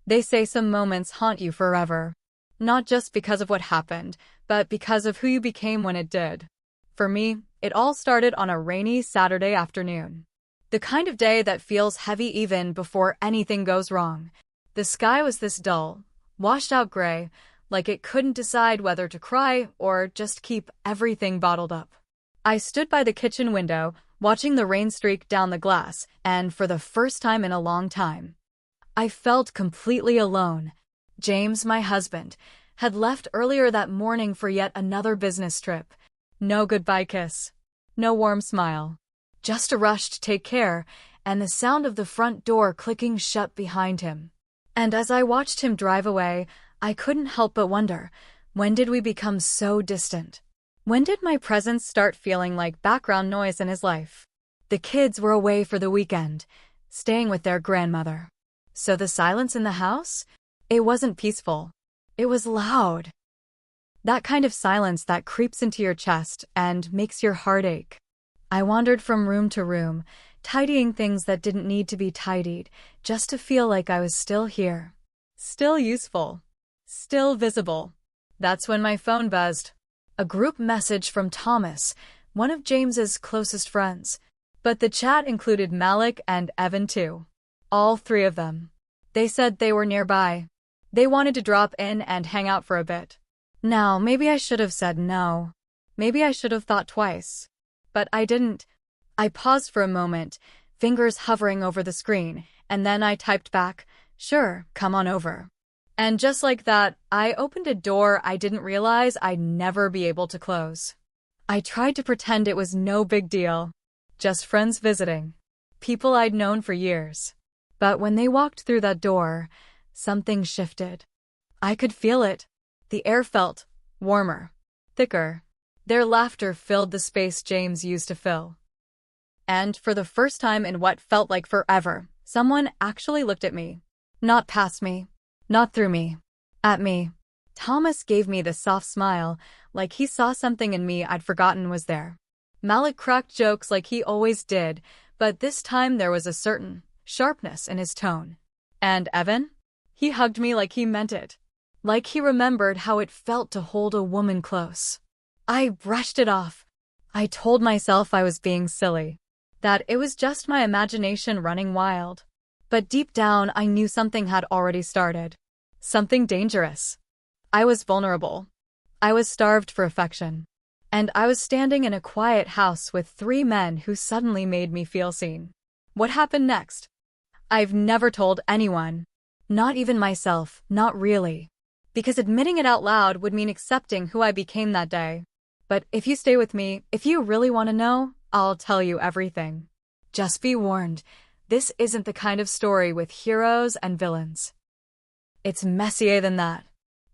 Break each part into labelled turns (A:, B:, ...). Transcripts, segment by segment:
A: They say some moments haunt you forever. Not just because of what happened, but because of who you became when it did. For me, it all started on a rainy Saturday afternoon. The kind of day that feels heavy even before anything goes wrong. The sky was this dull, washed-out gray, like it couldn't decide whether to cry or just keep everything bottled up. I stood by the kitchen window, watching the rain streak down the glass, and for the first time in a long time, I felt completely alone. James, my husband, had left earlier that morning for yet another business trip. No goodbye kiss. No warm smile. Just a rush to take care, and the sound of the front door clicking shut behind him. And as I watched him drive away, I couldn't help but wonder, when did we become so distant? When did my presence start feeling like background noise in his life? The kids were away for the weekend, staying with their grandmother. So the silence in the house? It wasn't peaceful. It was loud. That kind of silence that creeps into your chest and makes your heart ache. I wandered from room to room, tidying things that didn't need to be tidied, just to feel like I was still here. Still useful. Still visible. That's when my phone buzzed. A group message from Thomas, one of James's closest friends. But the chat included Malik and Evan too. All three of them. They said they were nearby. They wanted to drop in and hang out for a bit. Now, maybe I should have said no. Maybe I should have thought twice. But I didn't. I paused for a moment, fingers hovering over the screen, and then I typed back, "Sure, come on over." And just like that, I opened a door I didn't realize I'd never be able to close. I tried to pretend it was no big deal. Just friends visiting. People I'd known for years. But when they walked through that door, something shifted. I could feel it. The air felt warmer, thicker. Their laughter filled the space James used to fill. And for the first time in what felt like forever, someone actually looked at me. Not past me. Not through me. At me. Thomas gave me the soft smile, like he saw something in me I'd forgotten was there. Malik cracked jokes like he always did, but this time there was a certain sharpness in his tone. And Evan? He hugged me like he meant it. Like he remembered how it felt to hold a woman close. I brushed it off. I told myself I was being silly. That it was just my imagination running wild. But deep down I knew something had already started. Something dangerous. I was vulnerable. I was starved for affection. And I was standing in a quiet house with three men who suddenly made me feel seen. What happened next? I've never told anyone. Not even myself, not really. Because admitting it out loud would mean accepting who I became that day. But if you stay with me, if you really want to know, I'll tell you everything. Just be warned, this isn't the kind of story with heroes and villains. It's messier than that.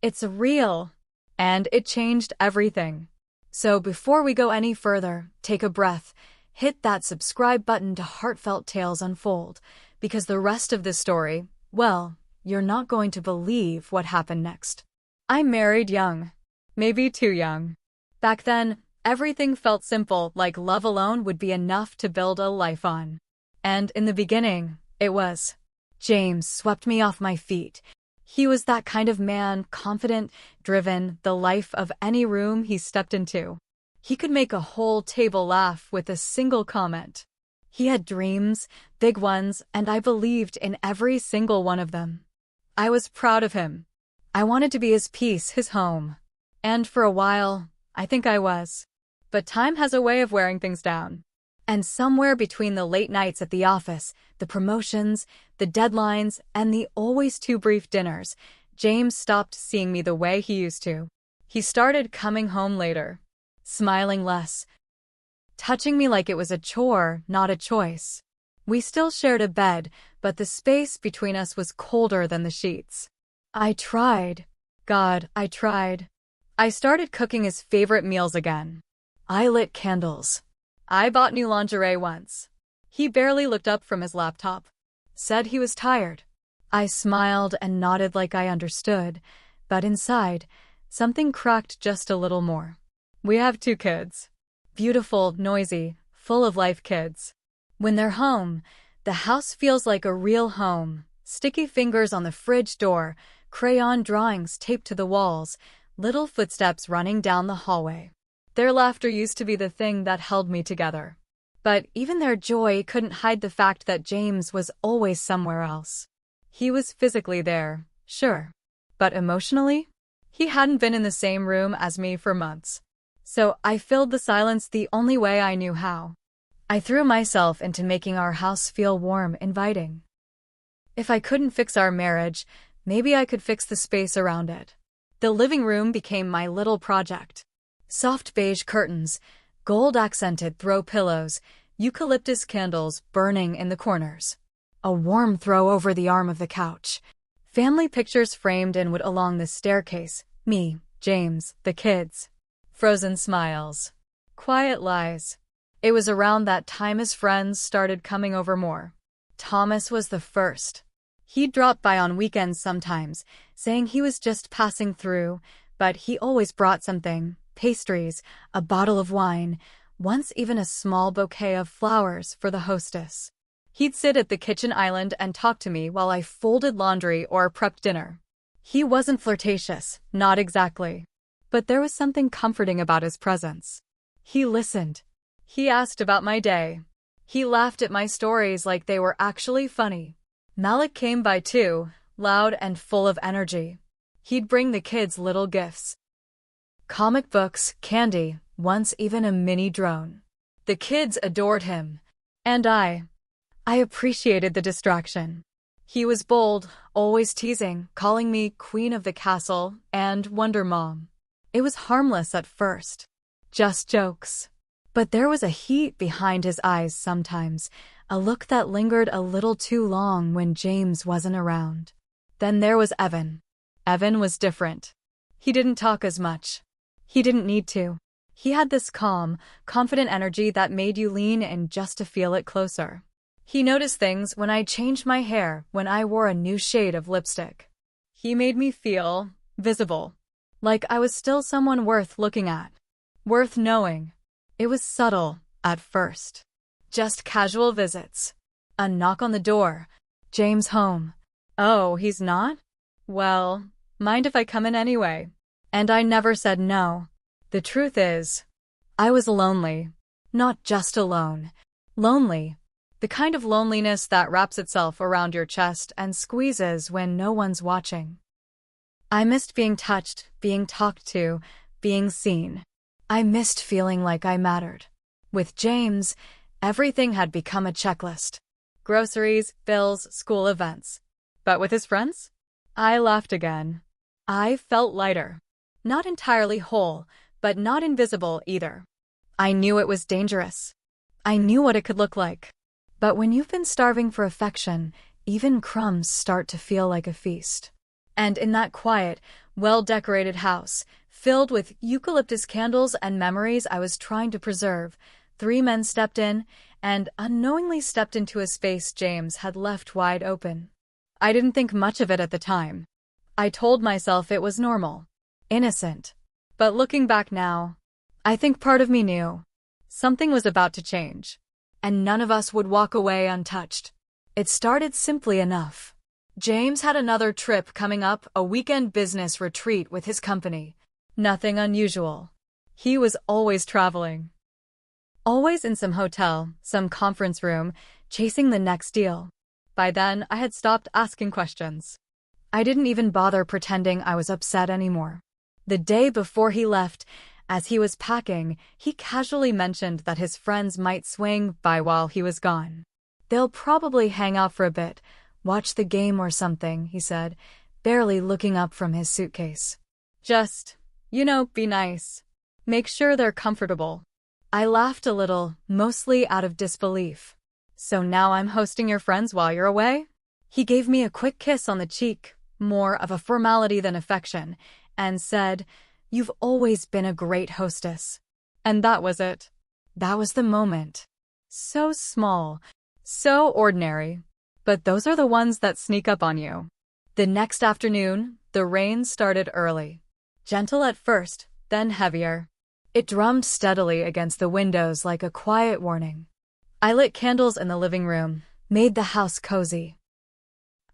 A: It's real. And it changed everything. So before we go any further, take a breath, hit that subscribe button to Heartfelt Tales Unfold, because the rest of this story, well, you're not going to believe what happened next. I married young. Maybe too young. Back then, everything felt simple, like love alone would be enough to build a life on. And in the beginning, it was. James swept me off my feet. He was that kind of man, confident, driven, the life of any room he stepped into. He could make a whole table laugh with a single comment. He had dreams, big ones, and I believed in every single one of them. I was proud of him. I wanted to be his peace, his home. And for a while, I think I was. But time has a way of wearing things down. And somewhere between the late nights at the office, the promotions, the deadlines, and the always too brief dinners, James stopped seeing me the way he used to. He started coming home later, smiling less, touching me like it was a chore, not a choice. We still shared a bed, but the space between us was colder than the sheets. I tried. God, I tried. I started cooking his favorite meals again. I lit candles. I bought new lingerie once. He barely looked up from his laptop. Said he was tired. I smiled and nodded like I understood, but inside, something cracked just a little more. We have 2 kids. Beautiful, noisy, full of life kids. When they're home, the house feels like a real home, Sticky fingers on the fridge door, crayon drawings taped to the walls, little footsteps running down the hallway. Their laughter used to be the thing that held me together. But even their joy couldn't hide the fact that James was always somewhere else. He was physically there, sure. But emotionally? He hadn't been in the same room as me for months. So I filled the silence the only way I knew how. I threw myself into making our house feel warm, inviting. If I couldn't fix our marriage, maybe I could fix the space around it. The living room became my little project. Soft beige curtains, gold-accented throw pillows, eucalyptus candles burning in the corners. A warm throw over the arm of the couch. Family pictures framed in wood along the staircase. Me, James, the kids. Frozen smiles. Quiet lies. It was around that time his friends started coming over more. Thomas was the first. He'd drop by on weekends sometimes, saying he was just passing through, but he always brought something. Pastries, a bottle of wine, once even a small bouquet of flowers for the hostess. He'd sit at the kitchen island and talk to me while I folded laundry or prepped dinner. He wasn't flirtatious, not exactly. But there was something comforting about his presence. He listened. He asked about my day. He laughed at my stories like they were actually funny. Malik came by too, loud and full of energy. He'd bring the kids little gifts. Comic books, candy, once even a mini drone. The kids adored him. And I appreciated the distraction. He was bold, always teasing, calling me Queen of the Castle and Wonder Mom. It was harmless at first. Just jokes. But there was a heat behind his eyes sometimes, a look that lingered a little too long when James wasn't around. Then there was Evan. Evan was different. He didn't talk as much. He didn't need to. He had this calm, confident energy that made you lean in just to feel it closer. He noticed things when I changed my hair, when I wore a new shade of lipstick. He made me feel visible. Like I was still someone worth looking at. Worth knowing. It was subtle, at first. Just casual visits. A knock on the door. James home. Oh, he's not? Well, mind if I come in anyway? And I never said no. The truth is, I was lonely. Not just alone. Lonely. The kind of loneliness that wraps itself around your chest and squeezes when no one's watching. I missed being touched, being talked to, being seen. I missed feeling like I mattered. With James, everything had become a checklist. Groceries, bills, school events. But with his friends? I laughed again. I felt lighter. Not entirely whole, but not invisible either. I knew it was dangerous. I knew what it could look like. But when you've been starving for affection, even crumbs start to feel like a feast. And in that quiet, well-decorated house, filled with eucalyptus candles and memories I was trying to preserve, 3 men stepped in and unknowingly stepped into a space James had left wide open. I didn't think much of it at the time. I told myself it was normal, innocent. But looking back now, I think part of me knew something was about to change. And none of us would walk away untouched. It started simply enough. James had another trip coming up, a weekend business retreat with his company. Nothing unusual. He was always traveling. Always in some hotel, some conference room, chasing the next deal. By then, I had stopped asking questions. I didn't even bother pretending I was upset anymore. The day before he left, as he was packing, he casually mentioned that his friends might swing by while he was gone. They'll probably hang out for a bit, watch the game or something, he said, barely looking up from his suitcase. Just, be nice. Make sure they're comfortable. I laughed a little, mostly out of disbelief. So now I'm hosting your friends while you're away? He gave me a quick kiss on the cheek, more of a formality than affection, and said, "You've always been a great hostess." And that was it. That was the moment. So small, so ordinary. But those are the ones that sneak up on you. The next afternoon, the rain started early. Gentle at first, then heavier. It drummed steadily against the windows like a quiet warning. I lit candles in the living room, made the house cozy.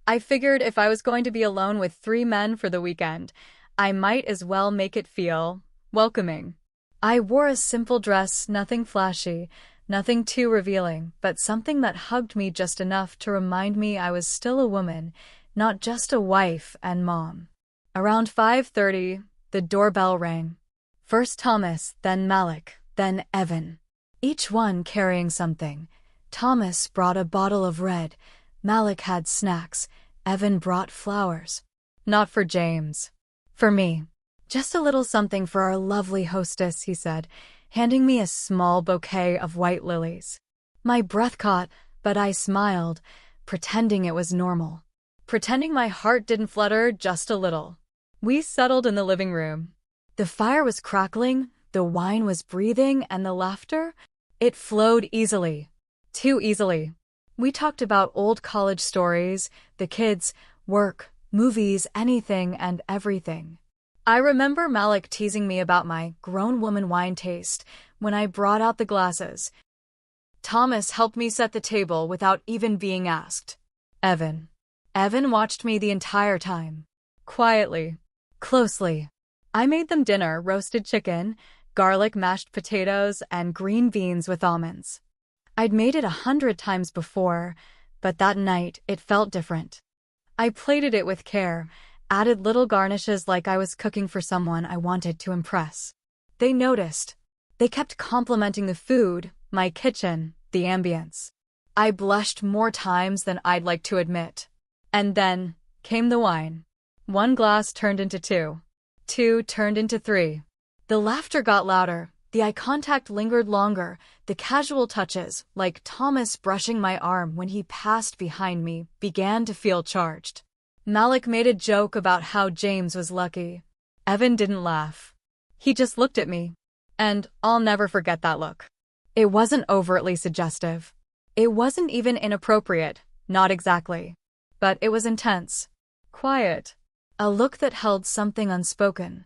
A: I figured if I was going to be alone with 3 men for the weekend, I might as well make it feel welcoming. I wore a simple dress, nothing flashy, nothing too revealing, but something that hugged me just enough to remind me I was still a woman, not just a wife and mom. Around 5:30, the doorbell rang. First Thomas, then Malik, then Evan. Each one carrying something. Thomas brought a bottle of red, Malik had snacks, Evan brought flowers. Not for James. For me. Just a little something for our lovely hostess, he said, handing me a small bouquet of white lilies. My breath caught, but I smiled, pretending it was normal. Pretending my heart didn't flutter just a little. We settled in the living room. The fire was crackling, the wine was breathing, and the laughter, it flowed easily. Too easily. We talked about old college stories, the kids, work, movies, anything and everything. I remember Malik teasing me about my grown woman wine taste when I brought out the glasses. Thomas helped me set the table without even being asked. Evan watched me the entire time. Quietly. Closely. I made them dinner, roasted chicken, garlic mashed potatoes, and green beans with almonds. I'd made it 100 times before, but that night it felt different. I plated it with care, added little garnishes like I was cooking for someone I wanted to impress. They noticed. They kept complimenting the food, my kitchen, the ambience. I blushed more times than I'd like to admit. And then came the wine. 1 glass turned into 2. 2 turned into 3. The laughter got louder, the eye contact lingered longer, the casual touches, like Thomas brushing my arm when he passed behind me, began to feel charged. Malik made a joke about how James was lucky. Evan didn't laugh. He just looked at me. And I'll never forget that look. It wasn't overtly suggestive. It wasn't even inappropriate, not exactly. But it was intense. Quiet. A look that held something unspoken.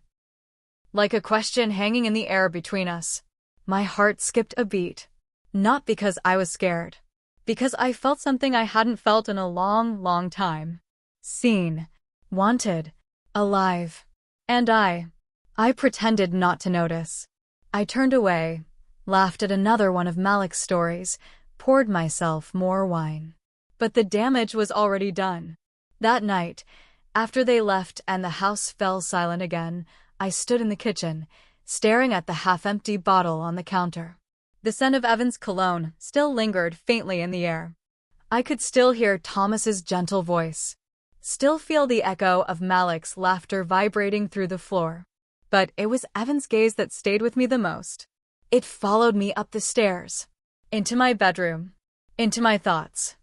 A: Like a question hanging in the air between us. My heart skipped a beat. Not because I was scared. Because I felt something I hadn't felt in a long, long time. Seen. Wanted. Alive. And I pretended not to notice. I turned away, laughed at another one of Malik's stories, poured myself more wine. But the damage was already done. That night, after they left and the house fell silent again, I stood in the kitchen, staring at the half-empty bottle on the counter. The scent of Evan's cologne still lingered faintly in the air. I could still hear Thomas's gentle voice. Still feel the echo of Malik's laughter vibrating through the floor. But it was Evan's gaze that stayed with me the most. It followed me up the stairs. Into my bedroom. Into my thoughts.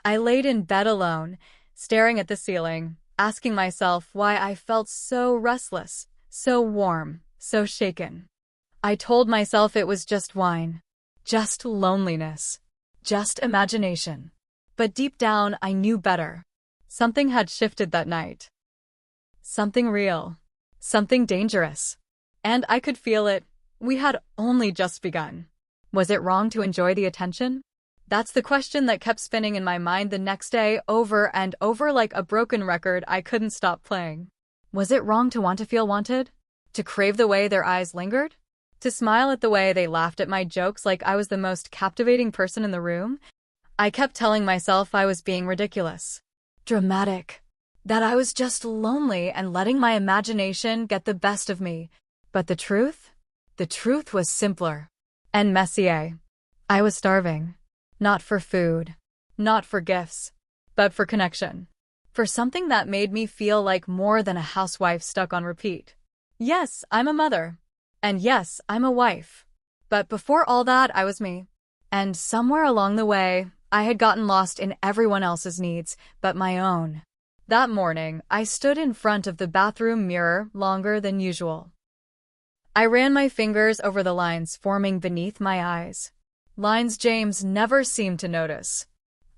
A: I laid in bed alone, staring at the ceiling, asking myself why I felt so restless, so warm, so shaken. I told myself it was just wine. Just loneliness. Just imagination. But deep down, I knew better. Something had shifted that night. Something real. Something dangerous. And I could feel it. We had only just begun. Was it wrong to enjoy the attention? That's the question that kept spinning in my mind the next day, over and over like a broken record I couldn't stop playing. Was it wrong to want to feel wanted? To crave the way their eyes lingered? To smile at the way they laughed at my jokes like I was the most captivating person in the room? I kept telling myself I was being ridiculous. Dramatic. That I was just lonely and letting my imagination get the best of me. But the truth? The truth was simpler. And messier. I was starving. Not for food. Not for gifts. But for connection. For something that made me feel like more than a housewife stuck on repeat. Yes, I'm a mother. And yes, I'm a wife. But before all that, I was me. And somewhere along the way, I had gotten lost in everyone else's needs, but my own. That morning, I stood in front of the bathroom mirror longer than usual. I ran my fingers over the lines forming beneath my eyes. Lines James never seemed to notice.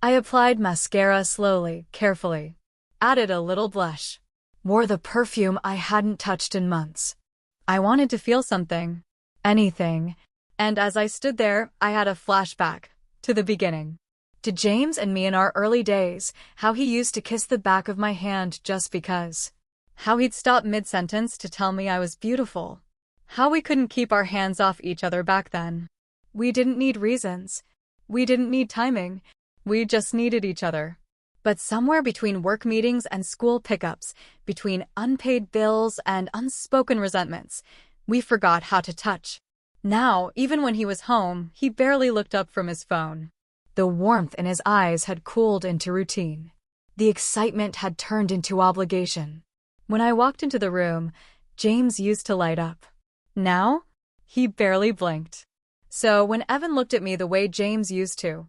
A: I applied mascara slowly, carefully. Added a little blush. Wore the perfume I hadn't touched in months. I wanted to feel something. Anything. And as I stood there, I had a flashback. To the beginning. To James and me in our early days, how he used to kiss the back of my hand just because. How he'd stop mid-sentence to tell me I was beautiful. How we couldn't keep our hands off each other back then. We didn't need reasons. We didn't need timing. We just needed each other. But somewhere between work meetings and school pickups, between unpaid bills and unspoken resentments, we forgot how to touch. Now, even when he was home, he barely looked up from his phone. The warmth in his eyes had cooled into routine. The excitement had turned into obligation. When I walked into the room, James used to light up. Now, he barely blinked. So when Evan looked at me the way James used to,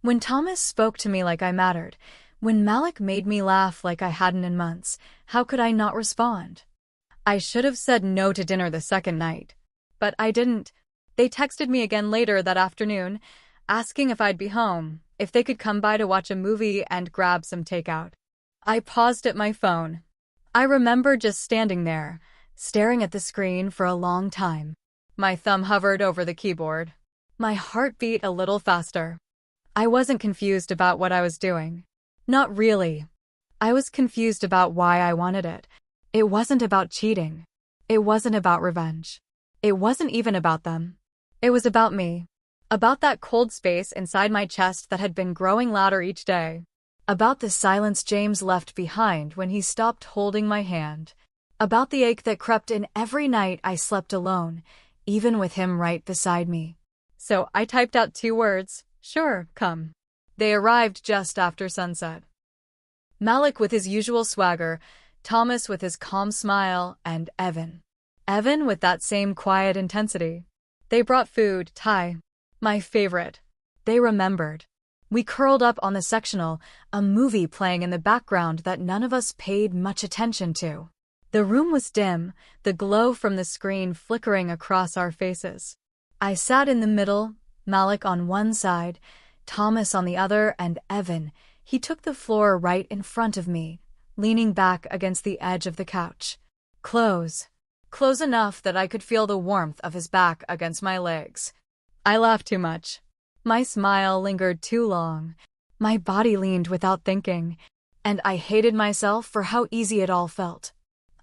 A: when Thomas spoke to me like I mattered, when Malik made me laugh like I hadn't in months, how could I not respond? I should have said no to dinner the second night. But I didn't. They texted me again later that afternoon, asking if I'd be home, if they could come by to watch a movie and grab some takeout. I paused at my phone. I remember just standing there, staring at the screen for a long time. My thumb hovered over the keyboard. My heart beat a little faster. I wasn't confused about what I was doing. Not really. I was confused about why I wanted it. It wasn't about cheating. It wasn't about revenge. It wasn't even about them. It was about me. About that cold space inside my chest that had been growing louder each day. About the silence James left behind when he stopped holding my hand. About the ache that crept in every night I slept alone, even with him right beside me. So I typed out 2 words, "Sure, come." They arrived just after sunset. Malik with his usual swagger, Thomas with his calm smile, and Evan. Evan with that same quiet intensity. They brought food, Thai. My favorite. They remembered. We curled up on the sectional, a movie playing in the background that none of us paid much attention to. The room was dim, the glow from the screen flickering across our faces. I sat in the middle, Malik on one side, Thomas on the other, and Evan, he took the floor right in front of me, leaning back against the edge of the couch. Close. Close enough that I could feel the warmth of his back against my legs. I laughed too much. My smile lingered too long. My body leaned without thinking, and I hated myself for how easy it all felt.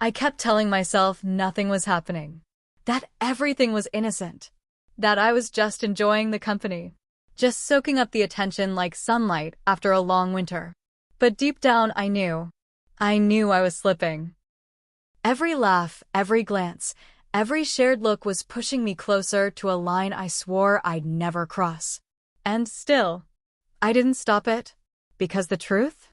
A: I kept telling myself nothing was happening, that everything was innocent, that I was just enjoying the company, just soaking up the attention like sunlight after a long winter. But deep down I knew I was slipping. Every laugh, every glance, every shared look was pushing me closer to a line I swore I'd never cross. And still, I didn't stop it. Because the truth?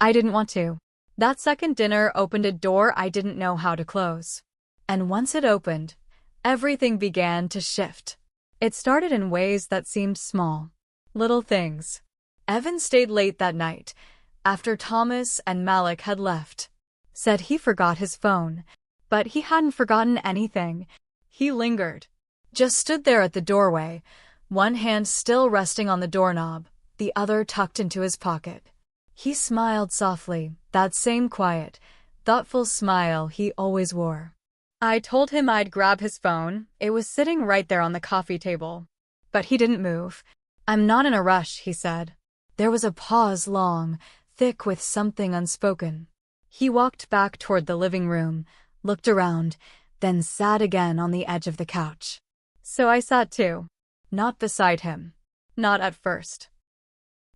A: I didn't want to. That second dinner opened a door I didn't know how to close. And once it opened, everything began to shift. It started in ways that seemed small. Little things. Evan stayed late that night, after Thomas and Malik had left. Said he forgot his phone. But he hadn't forgotten anything. He lingered. Just stood there at the doorway, one hand still resting on the doorknob, the other tucked into his pocket. He smiled softly, that same quiet, thoughtful smile he always wore. I told him I'd grab his phone. It was sitting right there on the coffee table. But he didn't move. "I'm not in a rush," he said. There was a pause long, thick with something unspoken. He walked back toward the living room, looked around, then sat again on the edge of the couch. So I sat too. Not beside him. Not at first.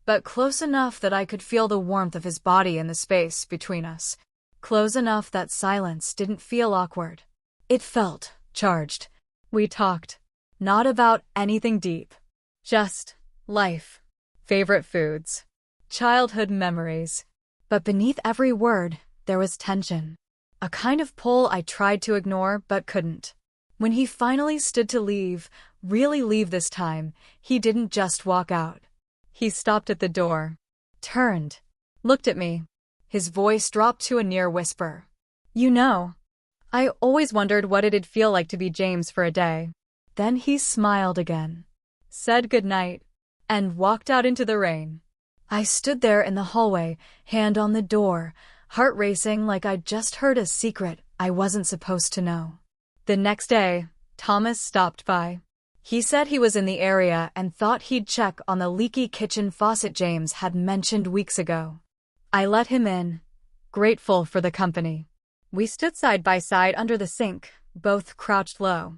A: But close enough that I could feel the warmth of his body in the space between us. Close enough that silence didn't feel awkward. It felt charged. We talked. Not about anything deep. Just life. Favorite foods. Childhood memories. But beneath every word, there was tension. A kind of pull I tried to ignore but couldn't. When he finally stood to leave, really leave this time, he didn't just walk out. He stopped at the door, turned, looked at me. His voice dropped to a near whisper. "You know, I always wondered what it'd feel like to be James for a day." Then he smiled again, said goodnight, and walked out into the rain. I stood there in the hallway, hand on the door, heart racing like I'd just heard a secret I wasn't supposed to know. The next day, Thomas stopped by. He said he was in the area and thought he'd check on the leaky kitchen faucet James had mentioned weeks ago. I let him in, grateful for the company. We stood side by side under the sink, both crouched low.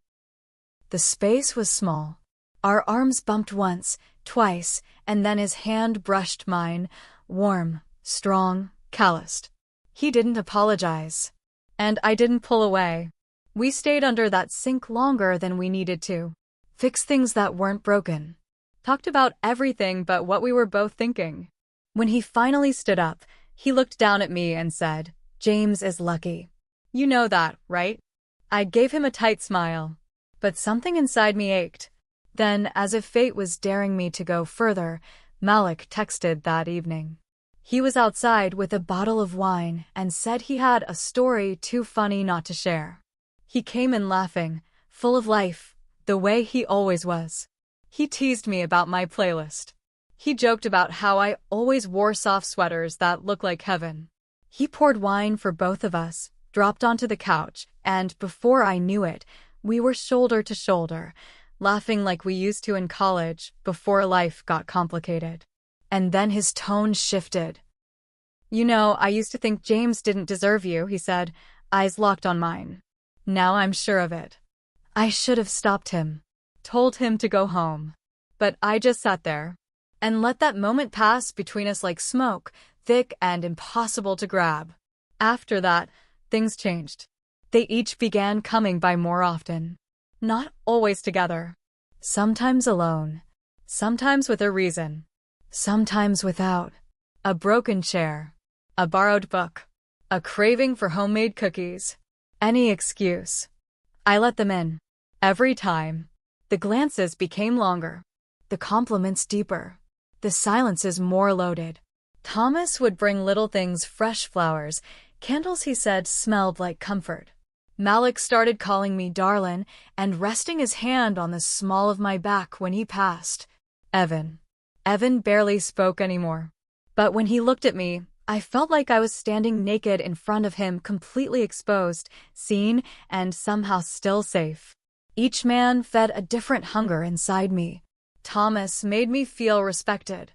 A: The space was small. Our arms bumped once, twice, and then his hand brushed mine, warm, strong, calloused. He didn't apologize. And I didn't pull away. We stayed under that sink longer than we needed to. Fixed things that weren't broken. Talked about everything but what we were both thinking. When he finally stood up, he looked down at me and said, "James is lucky. You know that, right?" I gave him a tight smile. But something inside me ached. Then, as if fate was daring me to go further, Malik texted that evening. He was outside with a bottle of wine and said he had a story too funny not to share. He came in laughing, full of life, the way he always was. He teased me about my playlist. He joked about how I always wore soft sweaters that looked like heaven. He poured wine for both of us, dropped onto the couch, and before I knew it, we were shoulder to shoulder, laughing like we used to in college before life got complicated. And then his tone shifted. "You know, I used to think James didn't deserve you," he said, eyes locked on mine. "Now I'm sure of it." I should have stopped him, told him to go home. But I just sat there and let that moment pass between us like smoke, thick and impossible to grab. After that, things changed. They each began coming by more often. Not always together. Sometimes alone. Sometimes with a reason. Sometimes without. A broken chair. A borrowed book. A craving for homemade cookies. Any excuse. I let them in. Every time. The glances became longer. The compliments deeper. The silences more loaded. Thomas would bring little things, fresh flowers, candles he said smelled like comfort. Malik started calling me darlin' and resting his hand on the small of my back when he passed. Evan. Evan barely spoke anymore. But when he looked at me, I felt like I was standing naked in front of him, completely exposed, seen, and somehow still safe. Each man fed a different hunger inside me. Thomas made me feel respected.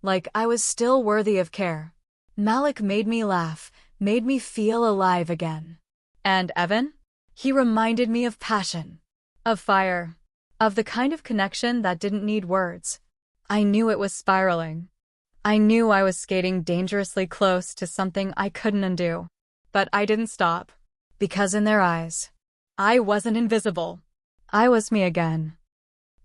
A: Like I was still worthy of care. Malik made me laugh, made me feel alive again. And Evan? He reminded me of passion, of fire, of the kind of connection that didn't need words. I knew it was spiraling. I knew I was skating dangerously close to something I couldn't undo. But I didn't stop. Because in their eyes, I wasn't invisible. I was me again.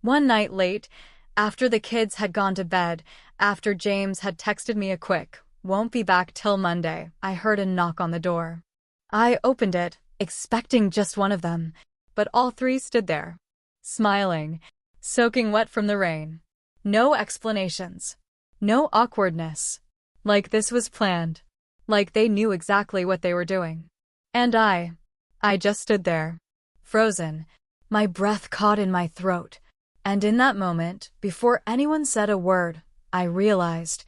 A: One night late, after the kids had gone to bed, after James had texted me a quick, "Won't be back till Monday," I heard a knock on the door. I opened it, expecting just one of them, but all three stood there, smiling, soaking wet from the rain. No explanations. No awkwardness. Like this was planned. Like they knew exactly what they were doing. And I just stood there, frozen, my breath caught in my throat. And in that moment, before anyone said a word, I realized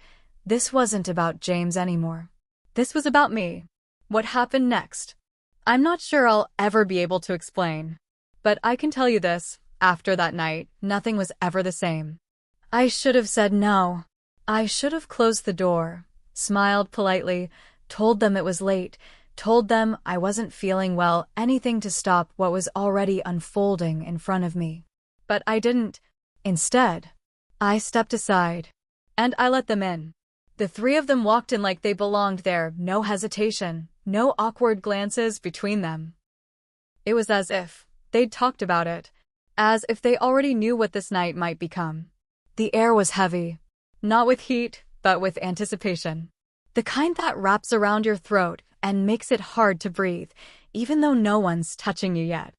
A: this wasn't about James anymore. This was about me. What happened next? I'm not sure I'll ever be able to explain. But I can tell you this, after that night, nothing was ever the same. I should have said no. I should have closed the door, smiled politely, told them it was late, told them I wasn't feeling well, anything to stop what was already unfolding in front of me. But I didn't. Instead, I stepped aside, and I let them in. The three of them walked in like they belonged there, no hesitation, no awkward glances between them. It was as if they'd talked about it, as if they already knew what this night might become. The air was heavy, not with heat, but with anticipation. The kind that wraps around your throat and makes it hard to breathe, even though no one's touching you yet.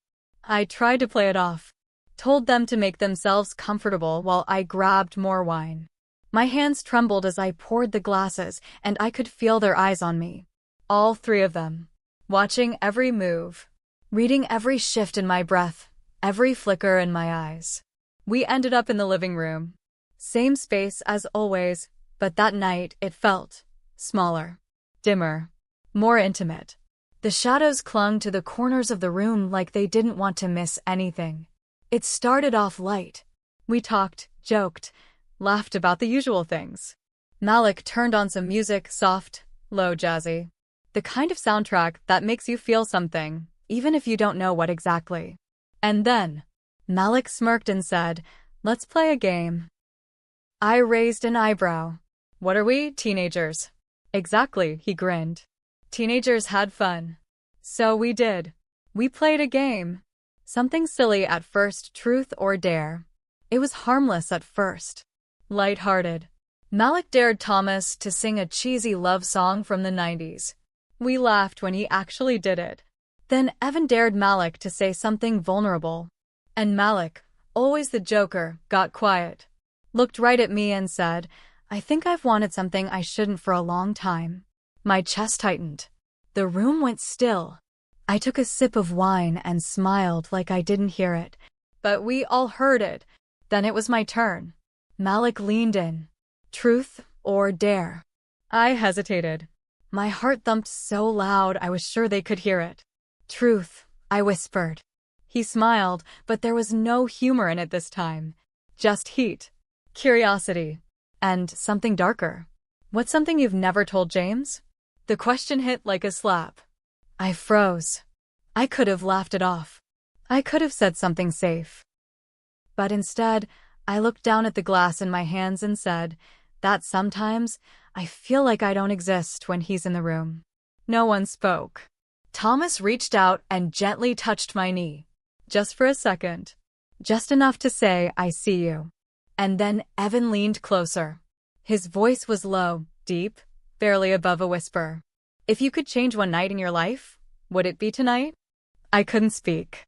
A: I tried to play it off, told them to make themselves comfortable while I grabbed more wine. My hands trembled as I poured the glasses, and I could feel their eyes on me. All three of them, watching every move, reading every shift in my breath, every flicker in my eyes. We ended up in the living room. Same space as always, but that night it felt smaller, dimmer, more intimate. The shadows clung to the corners of the room like they didn't want to miss anything. It started off light. We talked, joked, laughed about the usual things. Malik turned on some music, soft, low jazzy. The kind of soundtrack that makes you feel something, even if you don't know what exactly. And then, Malik smirked and said, "Let's play a game." I raised an eyebrow. "What are we, teenagers?" "Exactly," he grinned. "Teenagers had fun." So we did. We played a game. Something silly at first, truth or dare. It was harmless at first. Light-hearted. Malik dared Thomas to sing a cheesy love song from the 90s. We laughed when he actually did it. Then Evan dared Malik to say something vulnerable. And Malik, always the joker, got quiet. Looked right at me and said, "I think I've wanted something I shouldn't for a long time." My chest tightened. The room went still. I took a sip of wine and smiled like I didn't hear it. But we all heard it. Then it was my turn. Malik leaned in. Truth or dare? I hesitated. My heart thumped so loud I was sure they could hear it. Truth, I whispered. He smiled, but there was no humor in it this time. Just heat, curiosity, and something darker. "What's something you've never told James?" The question hit like a slap. I froze. I could have laughed it off. I could have said something safe. But instead, I looked down at the glass in my hands and said that sometimes I feel like I don't exist when he's in the room. No one spoke. Thomas reached out and gently touched my knee. Just for a second. Just enough to say, "I see you." And then Evan leaned closer. His voice was low, deep, barely above a whisper. "If you could change one night in your life, would it be tonight?" I couldn't speak.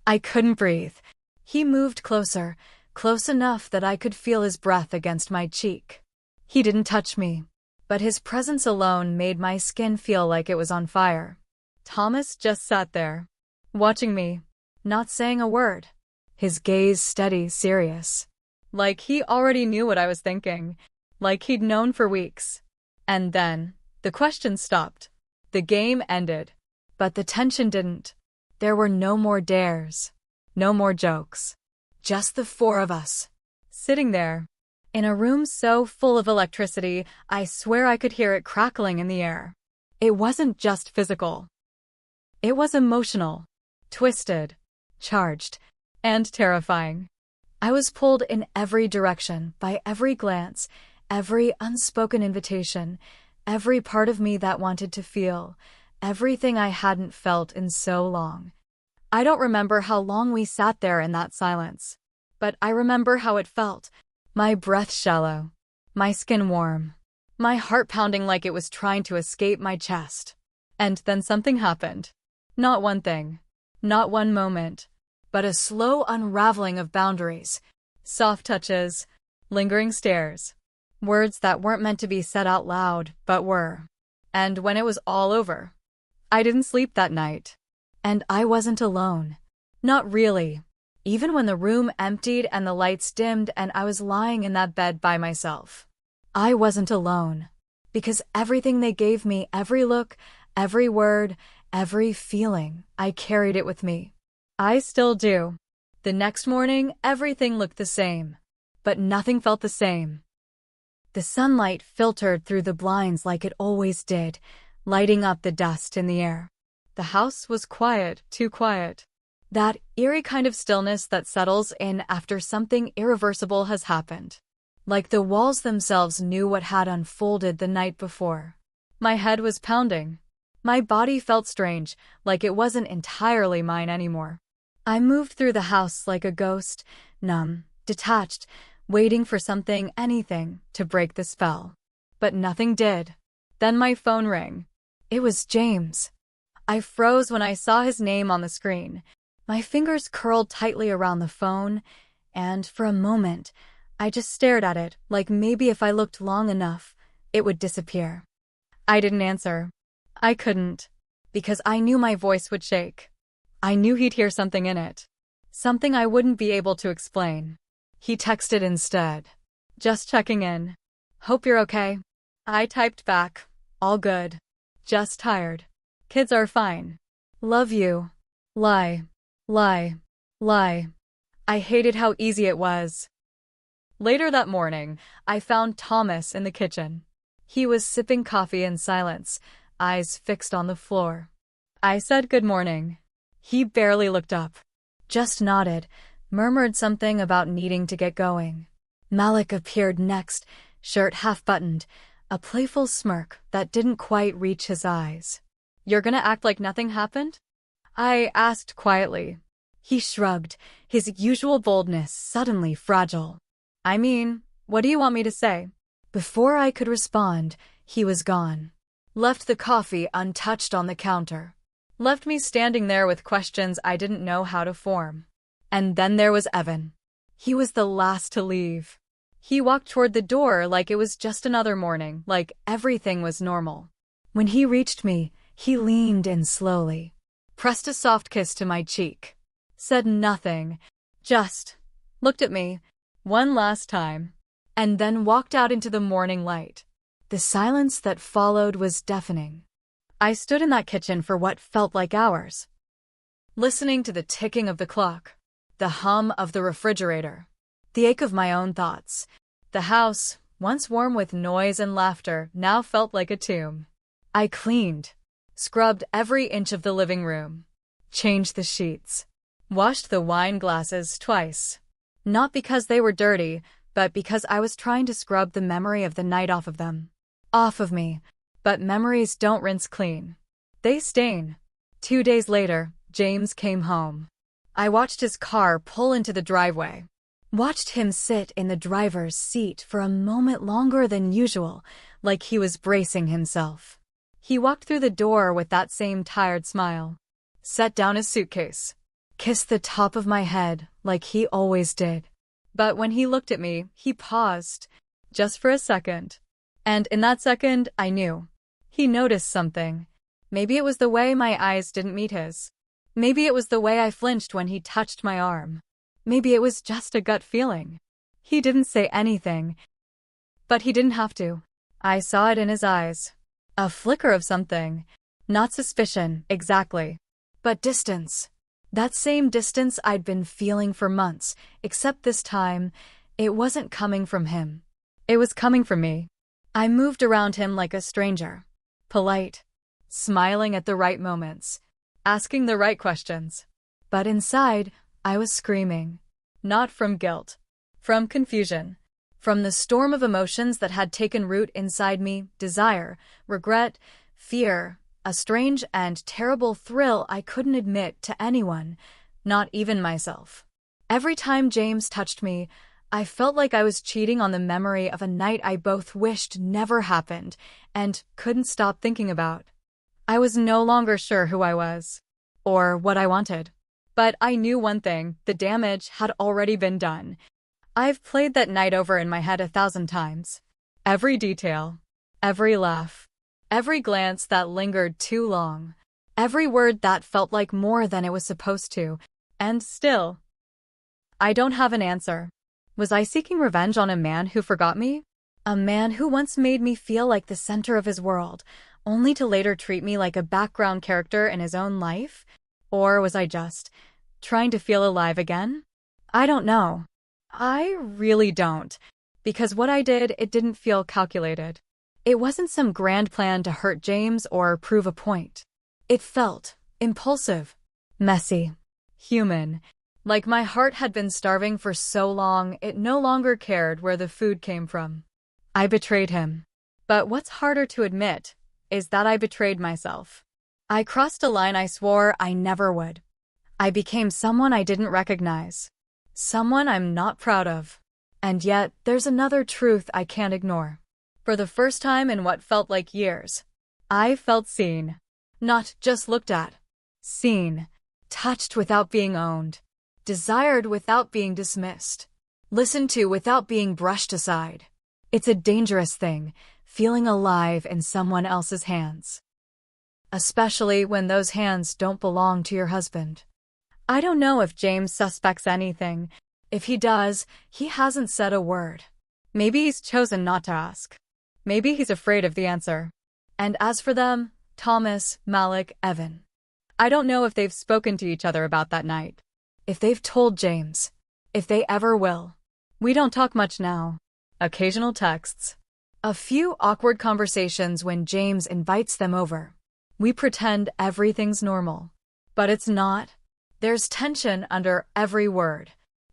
A: I couldn't breathe. He moved closer, close enough that I could feel his breath against my cheek. He didn't touch me, but his presence alone made my skin feel like it was on fire. Thomas just sat there, watching me, not saying a word. His gaze steady, serious. Like he already knew what I was thinking, like he'd known for weeks. And then, the questions stopped. The game ended. But the tension didn't. There were no more dares. No more jokes. Just the four of us. Sitting there. In a room so full of electricity, I swear I could hear it crackling in the air. It wasn't just physical. It was emotional. Twisted. Charged. And terrifying. I was pulled in every direction, by every glance, every unspoken invitation, every part of me that wanted to feel, everything I hadn't felt in so long. I don't remember how long we sat there in that silence, but I remember how it felt. My breath shallow, my skin warm, my heart pounding like it was trying to escape my chest. And then something happened. Not one thing, not one moment, but a slow unraveling of boundaries, soft touches, lingering stares, words that weren't meant to be said out loud, but were. And when it was all over, I didn't sleep that night. And I wasn't alone. Not really. Even when the room emptied and the lights dimmed and I was lying in that bed by myself. I wasn't alone. Because everything they gave me, every look, every word, every feeling, I carried it with me. I still do. The next morning, everything looked the same. But nothing felt the same. The sunlight filtered through the blinds like it always did, lighting up the dust in the air. The house was quiet, too quiet. That eerie kind of stillness that settles in after something irreversible has happened. Like the walls themselves knew what had unfolded the night before. My head was pounding. My body felt strange, like it wasn't entirely mine anymore. I moved through the house like a ghost, numb, detached, waiting for something, anything, to break the spell. But nothing did. Then my phone rang. It was James. I froze when I saw his name on the screen. My fingers curled tightly around the phone, and for a moment, I just stared at it, like maybe if I looked long enough, it would disappear. I didn't answer. I couldn't, because I knew my voice would shake. I knew he'd hear something in it. Something I wouldn't be able to explain. He texted instead. "Just checking in. Hope you're okay." I typed back. "All good. Just tired. Kids are fine. Love you. Lie. Lie. Lie." I hated how easy it was. Later that morning, I found Thomas in the kitchen. He was sipping coffee in silence, eyes fixed on the floor. I said good morning. He barely looked up, just nodded, murmured something about needing to get going. Malik appeared next, shirt half-buttoned, a playful smirk that didn't quite reach his eyes. "You're gonna act like nothing happened?" I asked quietly. He shrugged, his usual boldness suddenly fragile. "I mean, what do you want me to say?" Before I could respond, he was gone. Left the coffee untouched on the counter. Left me standing there with questions I didn't know how to form. And then there was Evan. He was the last to leave. He walked toward the door like it was just another morning, like everything was normal. When he reached me, he leaned in slowly, pressed a soft kiss to my cheek, said nothing, just looked at me one last time, and then walked out into the morning light. The silence that followed was deafening. I stood in that kitchen for what felt like hours, listening to the ticking of the clock, the hum of the refrigerator, the ache of my own thoughts. The house, once warm with noise and laughter, now felt like a tomb. I cleaned, scrubbed every inch of the living room, changed the sheets, washed the wine glasses twice. Not because they were dirty, but because I was trying to scrub the memory of the night off of them. Off of me. But memories don't rinse clean. They stain. 2 days later, James came home. I watched his car pull into the driveway. Watched him sit in the driver's seat for a moment longer than usual, like he was bracing himself. He walked through the door with that same tired smile. Set down his suitcase. Kissed the top of my head, like he always did. But when he looked at me, he paused, just for a second. And in that second, I knew. He noticed something. Maybe it was the way my eyes didn't meet his. Maybe it was the way I flinched when he touched my arm. Maybe it was just a gut feeling. He didn't say anything, but he didn't have to. I saw it in his eyes. A flicker of something. Not suspicion, exactly, but distance. That same distance I'd been feeling for months, except this time, it wasn't coming from him. It was coming from me. I moved around him like a stranger. Polite, smiling at the right moments, asking the right questions. But inside, I was screaming. Not from guilt, from confusion, from the storm of emotions that had taken root inside me: desire, regret, fear, a strange and terrible thrill I couldn't admit to anyone, not even myself. Every time James touched me, I felt like I was cheating on the memory of a night I both wished never happened and couldn't stop thinking about. I was no longer sure who I was, or what I wanted. But I knew one thing: the damage had already been done. I've played that night over in my head 1,000 times. Every detail, every laugh, every glance that lingered too long, every word that felt like more than it was supposed to, and still, I don't have an answer. Was I seeking revenge on a man who forgot me? A man who once made me feel like the center of his world, only to later treat me like a background character in his own life? Or was I just trying to feel alive again? I don't know. I really don't. Because what I did, it didn't feel calculated. It wasn't some grand plan to hurt James or prove a point. It felt impulsive, messy, human. Like my heart had been starving for so long, it no longer cared where the food came from. I betrayed him. But what's harder to admit is that I betrayed myself. I crossed a line I swore I never would. I became someone I didn't recognize. Someone I'm not proud of. And yet, there's another truth I can't ignore. For the first time in what felt like years, I felt seen. Not just looked at. Seen. Touched without being owned. Desired without being dismissed. Listened to without being brushed aside. It's a dangerous thing, feeling alive in someone else's hands. Especially when those hands don't belong to your husband. I don't know if James suspects anything. If he does, he hasn't said a word. Maybe he's chosen not to ask. Maybe he's afraid of the answer. And as for them, Thomas, Malik, Evan, I don't know if they've spoken to each other about that night. If they've told James. if they ever will. We don't talk much now. Occasional texts. A few awkward conversations when James invites them over. We pretend everything's normal. But it's not. There's tension under every word.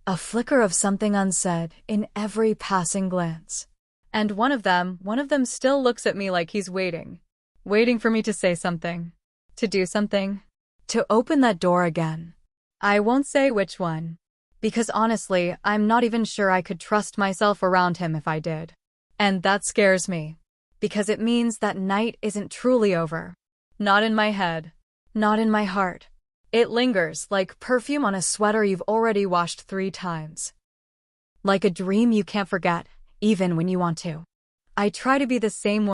A: A flicker of something unsaid in every passing glance. And one of them still looks at me like he's waiting. Waiting for me to say something. To do something. To open that door again. I won't say which one. Because honestly, I'm not even sure I could trust myself around him if I did. And that scares me. Because it means that night isn't truly over. Not in my head. Not in my heart. It lingers like perfume on a sweater you've already washed 3 times. Like a dream you can't forget, even when you want to. I try to be the same way.